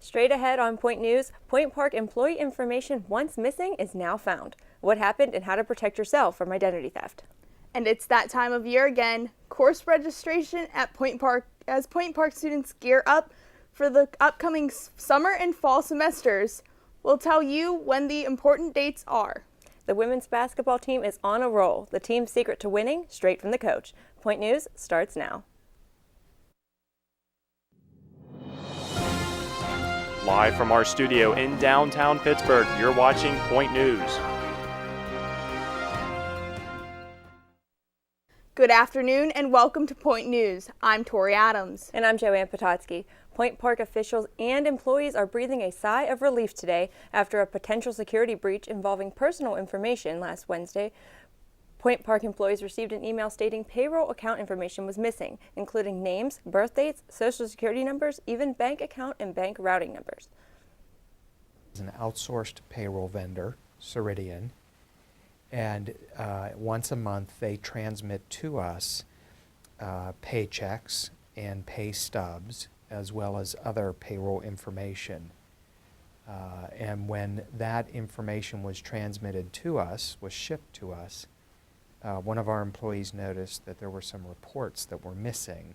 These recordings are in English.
Straight ahead on Point News, Point Park employee information once missing is now found. What happened and how to protect yourself from identity theft. And it's that time of year again. Course registration at Point Park as Point Park students gear up for the upcoming summer and fall semesters. We'll tell you when the important dates are. The women's basketball team is on a roll. The team's secret to winning, straight from the coach. Point News starts now. Live from our studio in downtown Pittsburgh, you're watching Point News. Good afternoon and welcome to Point News. I'm Tori Adams. And I'm Joanne Pototsky. Point Park officials and employees are breathing a sigh of relief today after a potential security breach involving personal information last Wednesday. Point Park employees received an email stating payroll account information was missing, including names, birth dates, social security numbers, even bank account and bank routing numbers. It's an outsourced payroll vendor, Ceridian, and once a month they transmit to us paychecks and pay stubs as well as other payroll information. And when that information was transmitted to us, was shipped to us, one of our employees noticed that there were some reports that were missing.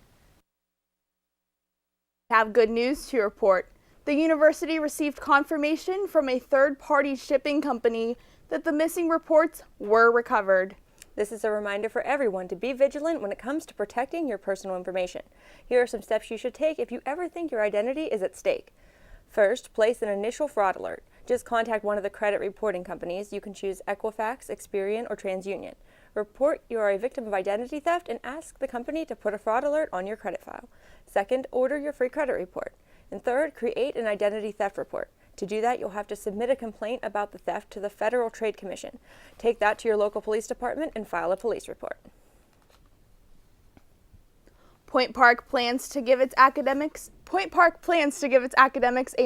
Have good news to report. The university received confirmation from a third-party shipping company that the missing reports were recovered. This is a reminder for everyone to be vigilant when it comes to protecting your personal information. Here are some steps you should take if you ever think your identity is at stake. First, place an initial fraud alert. Just contact one of the credit reporting companies. You can choose Equifax, Experian, or TransUnion. Report you are a victim of identity theft and ask the company to put a fraud alert on your credit file. Second, order your free credit report. And third, create an identity theft report. To do that, you'll have to submit a complaint about the theft to the Federal Trade Commission. Take that to your local police department and file a police report. Point Park plans to give its academics a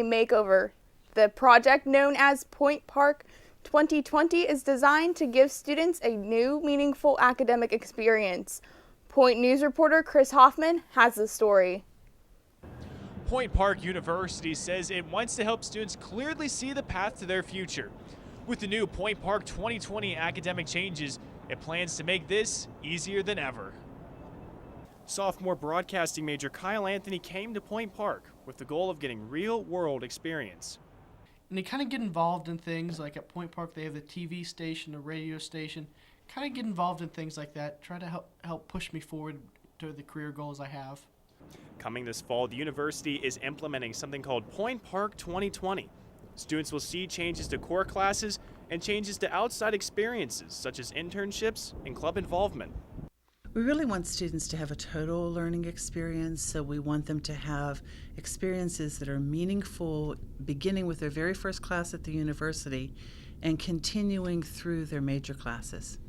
makeover. The project, known as Point Park 2020, is designed to give students a new, meaningful academic experience. Point News reporter Chris Hoffman has the story. Point Park University says it wants to help students clearly see the path to their future. With the new Point Park 2020 academic changes, it plans to make this easier than ever. Sophomore broadcasting major Kyle Anthony came to Point Park with the goal of getting real-world experience. And they kind of get involved in things like at Point Park they have the TV station, the radio station, kind of get involved in things like that, try to help push me forward to the career goals I have. Coming this fall, the university is implementing something called Point Park 2020. Students will see changes to core classes and changes to outside experiences such as internships and club involvement. We really want students to have a total learning experience, so we want them to have experiences that are meaningful, beginning with their very first class at the university and continuing through their major classes.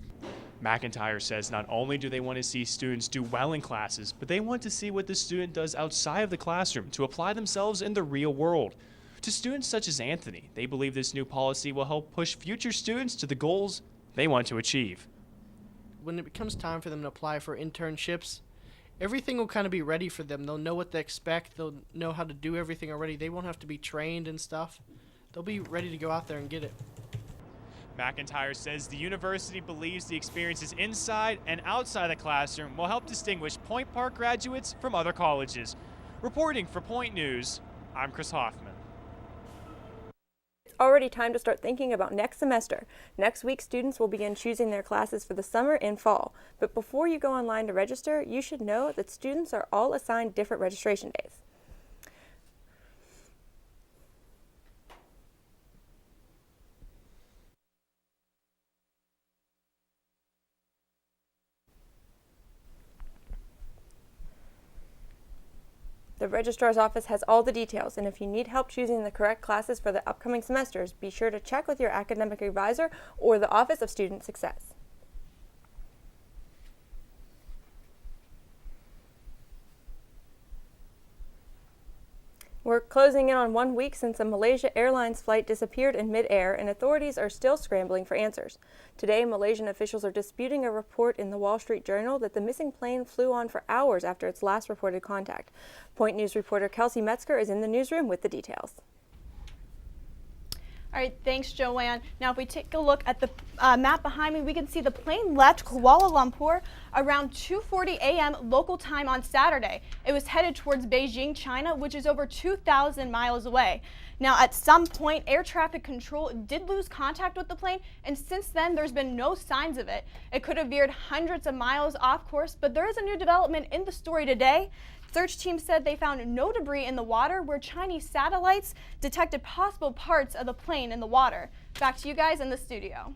McIntyre says not only do they want to see students do well in classes, but they want to see what the student does outside of the classroom to apply themselves in the real world. To students such as Anthony, they believe this new policy will help push future students to the goals they want to achieve. When it becomes time for them to apply for internships, everything will kind of be ready for them. They'll know what to expect. They'll know how to do everything already. They won't have to be trained and stuff. They'll be ready to go out there and get it. McIntyre says the university believes the experiences inside and outside the classroom will help distinguish Point Park graduates from other colleges. Reporting for Point News, I'm Chris Hoffman. It's already time to start thinking about next semester. Next week, students will begin choosing their classes for the summer and fall. But before you go online to register, you should know that students are all assigned different registration days. The registrar's office has all the details, and if you need help choosing the correct classes for the upcoming semesters, be sure to check with your academic advisor or the Office of Student Success. We're closing in on 1 week since a Malaysia Airlines flight disappeared in midair, and authorities are still scrambling for answers. Today, Malaysian officials are disputing a report in the Wall Street Journal that the missing plane flew on for hours after its last reported contact. Point News reporter Kelsey Metzger is in the newsroom with the details. All right, thanks, Joanne. Now, if we take a look at the map behind me, we can see the plane left Kuala Lumpur around 2:40 a.m. local time on Saturday. It was headed towards Beijing, China, which is over 2,000 miles away. Now, at some point, air traffic control did lose contact with the plane, and since then, there's been no signs of it. It could have veered hundreds of miles off course, but there is a new development in the story today. Search teams said they found no debris in the water where Chinese satellites detected possible parts of the plane in the water. Back to you guys in the studio.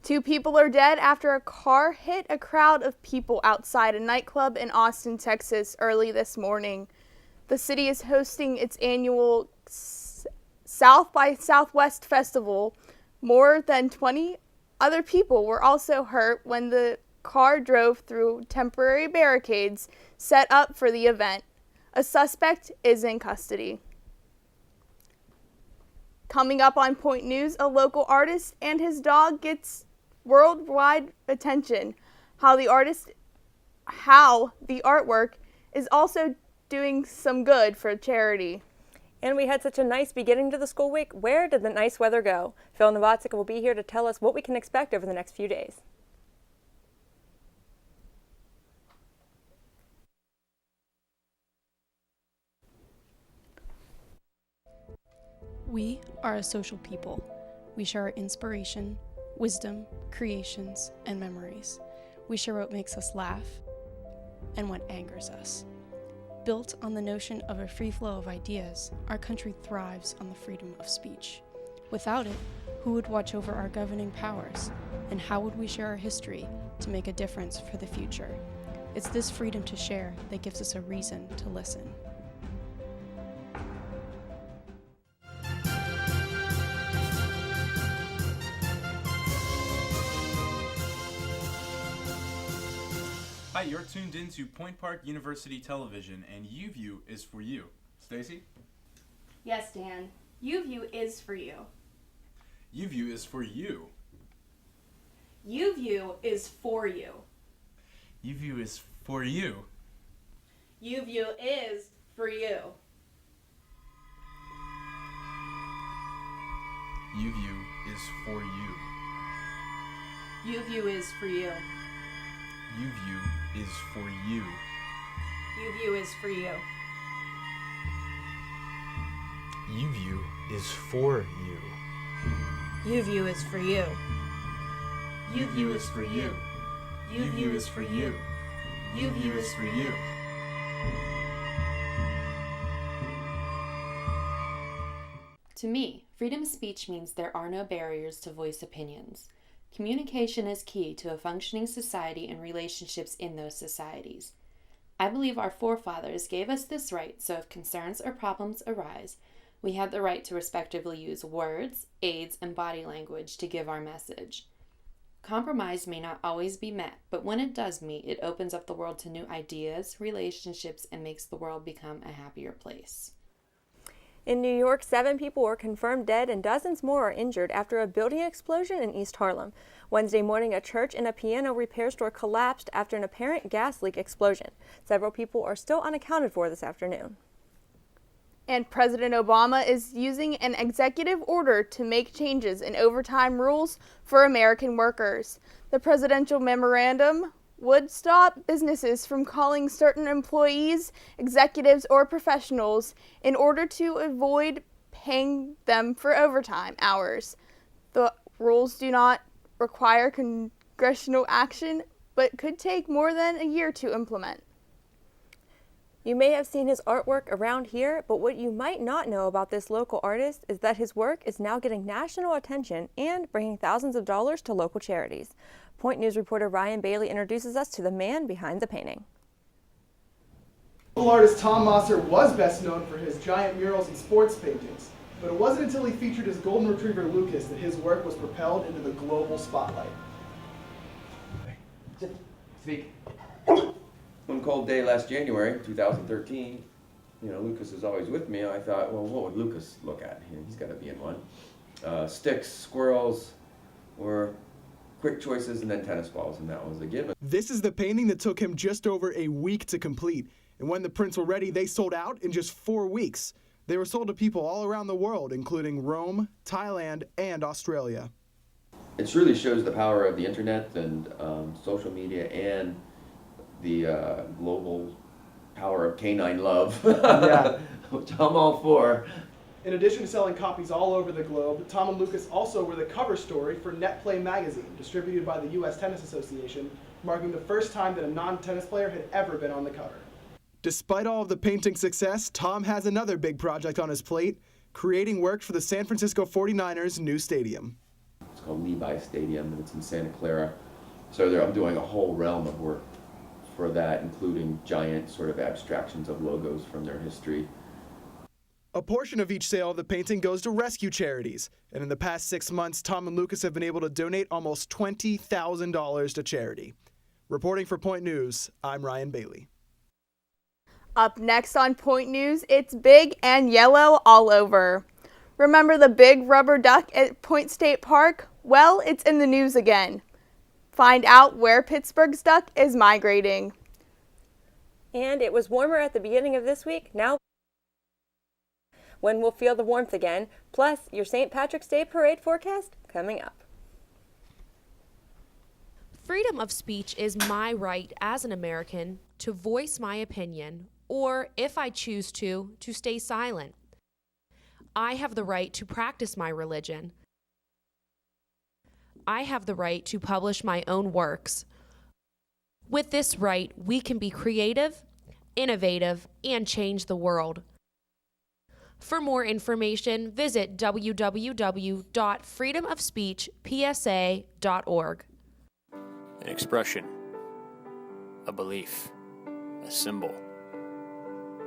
2 people are dead after a car hit a crowd of people outside a nightclub in Austin, Texas early this morning. The city is hosting its annual South by Southwest festival. More than 20 other people were also hurt when the car drove through temporary barricades set up for the event. A suspect is in custody. Coming up on Point News, a local artist and his dog gets worldwide attention. How the artwork is also doing some good for charity. And we had such a nice beginning to the school week. Where did the nice weather go? Phil Novatsik will be here to tell us what we can expect over the next few days. We are a social people. We share our inspiration, wisdom, creations, and memories. We share what makes us laugh and what angers us. Built on the notion of a free flow of ideas, our country thrives on the freedom of speech. Without it, who would watch over our governing powers? And how would we share our history to make a difference for the future? It's this freedom to share that gives us a reason to listen. Hi, you're tuned into Point Park University Television, and UView is for you. Stacy? Yes, Dan. UView is for you. UView is for you. UView is for you. UView is for you. UView is for you. UView is for you. UView is for you. UView is for you. UView is for you. UView is for you. UView is for you. UView is for you. UView is for you. UView is for you. To me, freedom of speech means there are no barriers to voice opinions. Communication is key to a functioning society and relationships in those societies. I believe our forefathers gave us this right, so if concerns or problems arise, we have the right to respectively use words, aids, and body language to give our message. Compromise may not always be met, but when it does meet, it opens up the world to new ideas, relationships, and makes the world become a happier place. In New York, 7 people were confirmed dead and dozens more are injured after a building explosion in East Harlem. Wednesday morning, a church and a piano repair store collapsed after an apparent gas leak explosion. Several people are still unaccounted for this afternoon. And President Obama is using an executive order to make changes in overtime rules for American workers. The presidential memorandum would stop businesses from calling certain employees, executives, or professionals in order to avoid paying them for overtime hours. The rules do not require congressional action, but could take more than a year to implement. You may have seen his artwork around here, but what you might not know about this local artist is that his work is now getting national attention and bringing thousands of dollars to local charities. Point News reporter Ryan Bailey introduces us to the man behind the painting. Local artist Tom Mosser was best known for his giant murals and sports paintings, but it wasn't until he featured his golden retriever Lucas that his work was propelled into the global spotlight. Speak. One cold day last January, 2013, Lucas is always with me. I thought, well, what would Lucas look at? He's got to be in one. Sticks, squirrels, or quick choices, and then tennis balls, and that was a given. This is the painting that took him just over a week to complete. And when the prints were ready, they sold out in just 4 weeks. They were sold to people all around the world, including Rome, Thailand, and Australia. It really shows the power of the internet and social media and the global power of canine love, Yeah. which I'm all for. In addition to selling copies all over the globe, Tom and Lucas also were the cover story for Net Play magazine, distributed by the U.S. Tennis Association, marking the first time that a non-tennis player had ever been on the cover. Despite all of the painting success, Tom has another big project on his plate, creating work for the San Francisco 49ers' new stadium. It's called Levi Stadium, and it's in Santa Clara. So I'm doing a whole realm of work for that, including giant sort of abstractions of logos from their history. A portion of each sale of the painting goes to rescue charities, and in the past 6 months, Tom and Lucas have been able to donate almost $20,000 to charity. Reporting for Point News, I'm Ryan Bailey. Up next on Point News, it's big and yellow all over. Remember the big rubber duck at Point State Park? Well, it's in the news again. Find out where Pittsburgh's duck is migrating. And it was warmer at the beginning of this week. Now when we'll feel the warmth again, plus your St. Patrick's Day parade forecast coming up. Freedom of speech is my right as an American to voice my opinion, or if I choose to stay silent. I have the right to practice my religion. I have the right to publish my own works. With this right, we can be creative, innovative, and change the world. For more information, visit www.freedomofspeechpsa.org. An expression, a belief, a symbol,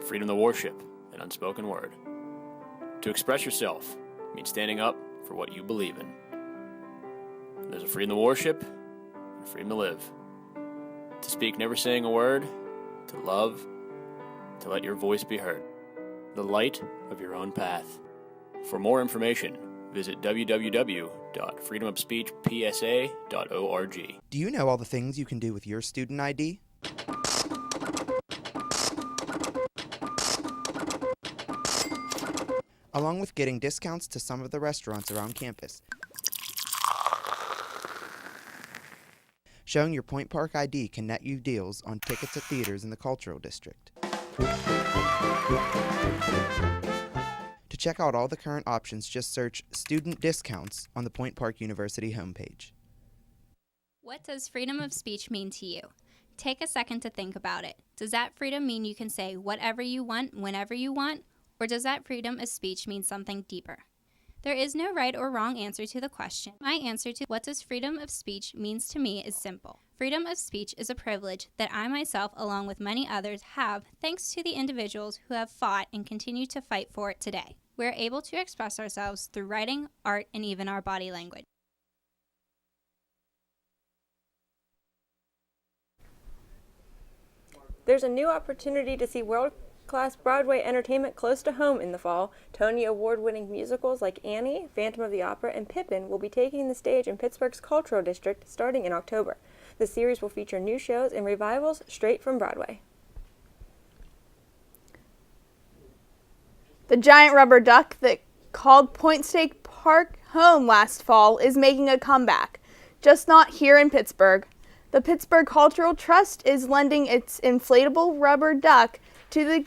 freedom to worship, an unspoken word. To express yourself means standing up for what you believe in. There's a freedom to worship and a freedom to live. To speak never saying a word, to love, to let your voice be heard. The light of your own path. For more information, visit www.freedomofspeechpsa.org. Do you know all the things you can do with your student ID? Along with getting discounts to some of the restaurants around campus. Showing your Point Park ID can net you deals on tickets at theaters in the Cultural District. To check out all the current options, just search Student Discounts on the Point Park University homepage. What does freedom of speech mean to you? Take a second to think about it. Does that freedom mean you can say whatever you want, whenever you want? Or does that freedom of speech mean something deeper? There is no right or wrong answer to the question. My answer to what does freedom of speech means to me is simple. Freedom of speech is a privilege that I myself, along with many others, have thanks to the individuals who have fought and continue to fight for it today. We're able to express ourselves through writing, art, and even our body language. There's a new opportunity to see world-class Broadway entertainment close to home in the fall. Tony Award-winning musicals like Annie, Phantom of the Opera, and Pippin will be taking the stage in Pittsburgh's Cultural District starting in October. The series will feature new shows and revivals straight from Broadway. The giant rubber duck that called Point State Park home last fall is making a comeback, just not here in Pittsburgh. The Pittsburgh Cultural Trust is lending its inflatable rubber duck to the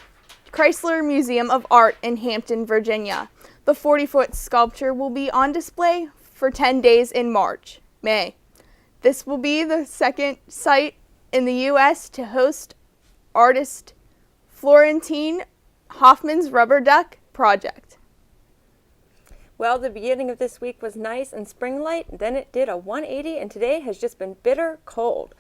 Chrysler Museum of Art in Hampton, Virginia. The 40-foot sculpture will be on display for 10 days in May. This will be the second site in the U.S. to host artist Florentine Hoffman's Rubber Duck project. Well, the beginning of this week was nice and spring-light, then it did a 180, and today has just been bitter cold.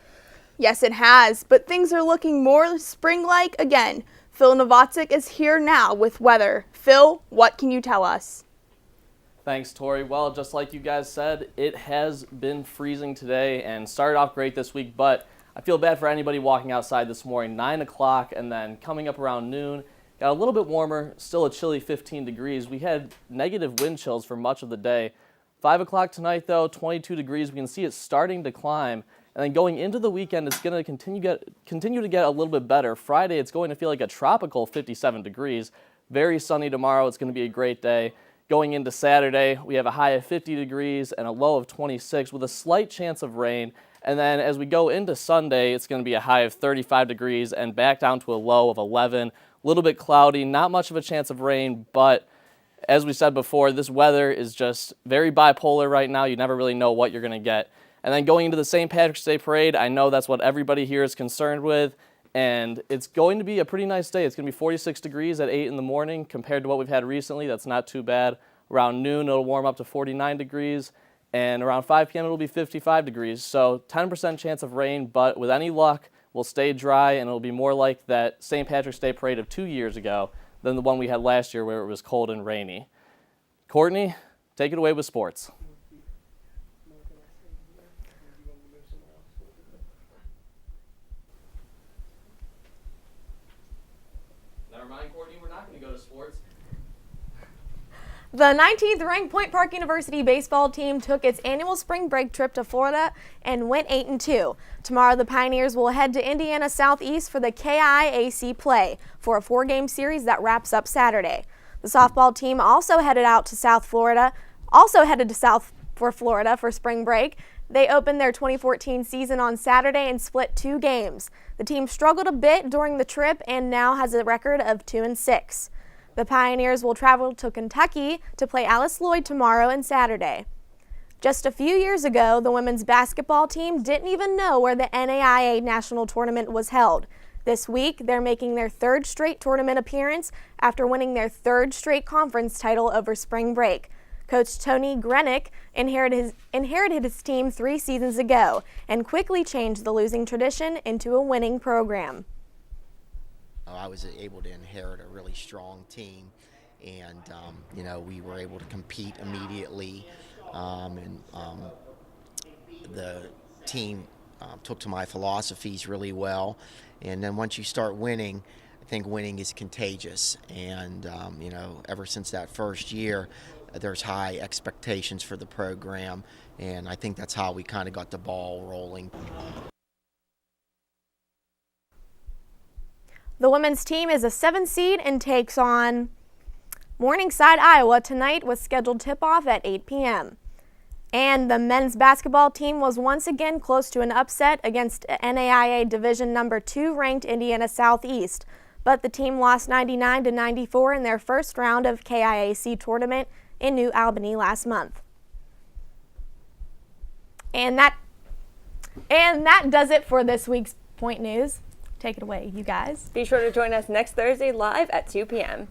Yes, it has, but things are looking more spring-like again. Phil Novotzik is here now with weather. Phil, what can you tell us? Thanks, Tori. Well, just like you guys said, it has been freezing today and started off great this week, but I feel bad for anybody walking outside this morning, 9 o'clock, and then coming up around noon. Got a little bit warmer, still a chilly 15 degrees. We had negative wind chills for much of the day. 5 o'clock tonight, though, 22 degrees. We can see it starting to climb. And then going into the weekend, it's going to continue to get a little bit better. Friday, it's going to feel like a tropical 57 degrees. Very sunny tomorrow. It's going to be a great day. Going into Saturday, we have a high of 50 degrees and a low of 26 with a slight chance of rain. And then as we go into Sunday, it's going to be a high of 35 degrees and back down to a low of 11. A little bit cloudy, not much of a chance of rain, but as we said before, this weather is just very bipolar right now. You never really know what you're going to get. And then going into the St. Patrick's Day Parade, I know that's what everybody here is concerned with, and it's going to be a pretty nice day. It's going to be 46 degrees at 8 in the morning compared to what we've had recently. That's not too bad. Around noon, it'll warm up to 49 degrees, and around 5 p.m., it'll be 55 degrees. So 10% chance of rain, but with any luck, we'll stay dry, and it'll be more like that St. Patrick's Day Parade of 2 years ago than the one we had last year where it was cold and rainy. Courtney, take it away with sports. Never mind, Courtney, we're not going to go to sports. The 19th ranked Point Park University baseball team took its annual spring break trip to Florida and went 8-2. Tomorrow, the Pioneers will head to Indiana Southeast for the KIAC play for a 4-game series that wraps up Saturday. The softball team also headed to South Florida for spring break. They opened their 2014 season on Saturday and split 2 games. The team struggled a bit during the trip and now has a record of 2-6. The Pioneers will travel to Kentucky to play Alice Lloyd tomorrow and Saturday. Just a few years ago, the women's basketball team didn't even know where the NAIA National Tournament was held. This week, they're making their 3rd straight tournament appearance after winning their 3rd straight conference title over spring break. Coach Tony Grenick inherited his team 3 seasons ago and quickly changed the losing tradition into a winning program. I was able to inherit a really strong team, and we were able to compete immediately, and the team took to my philosophies really well. And then once you start winning, I think winning is contagious. And ever since that first year, there's high expectations for the program, and I think that's how we kind of got the ball rolling. The women's team is a 7 seed and takes on Morningside, Iowa tonight with scheduled tip-off at 8 p.m. And the men's basketball team was once again close to an upset against NAIA Division No. 2 ranked Indiana Southeast, but the team lost 99-94 in their first round of KIAC tournament in New Albany last month. And that does it for this week's Point News. Take it away, you guys. Be sure to join us next Thursday live at 2 p.m.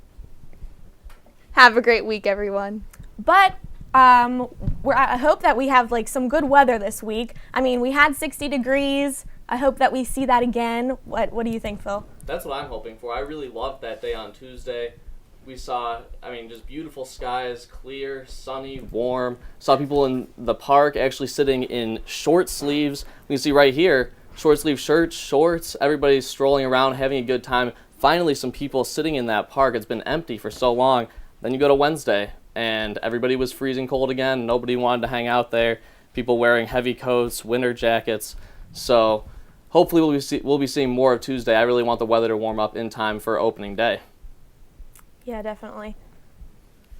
Have a great week, everyone. But I hope that we have some good weather this week. I mean, we had 60 degrees. I hope that we see that again. What do you think, Phil? That's what I'm hoping for. I really loved that day on Tuesday. We saw, just beautiful skies, clear, sunny, warm. Saw people in the park actually sitting in short sleeves. We can see right here, short sleeve shirts, shorts, everybody's strolling around, having a good time. Finally, some people sitting in that park. It's been empty for so long. Then you go to Wednesday, and everybody was freezing cold again. Nobody wanted to hang out there. People wearing heavy coats, winter jackets. So hopefully we'll be seeing more of Tuesday. I really want the weather to warm up in time for opening day. Yeah, definitely.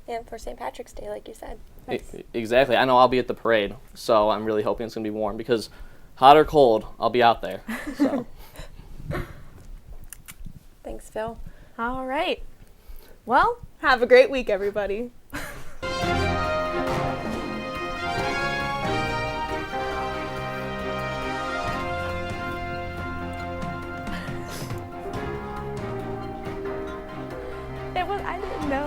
And for St. Patrick's Day, like you said. Nice. Exactly. I know I'll be at the parade, so I'm really hoping it's going to be warm because hot or cold, I'll be out there. So. Thanks, Phil. All right. Well, have a great week, everybody. I didn't know.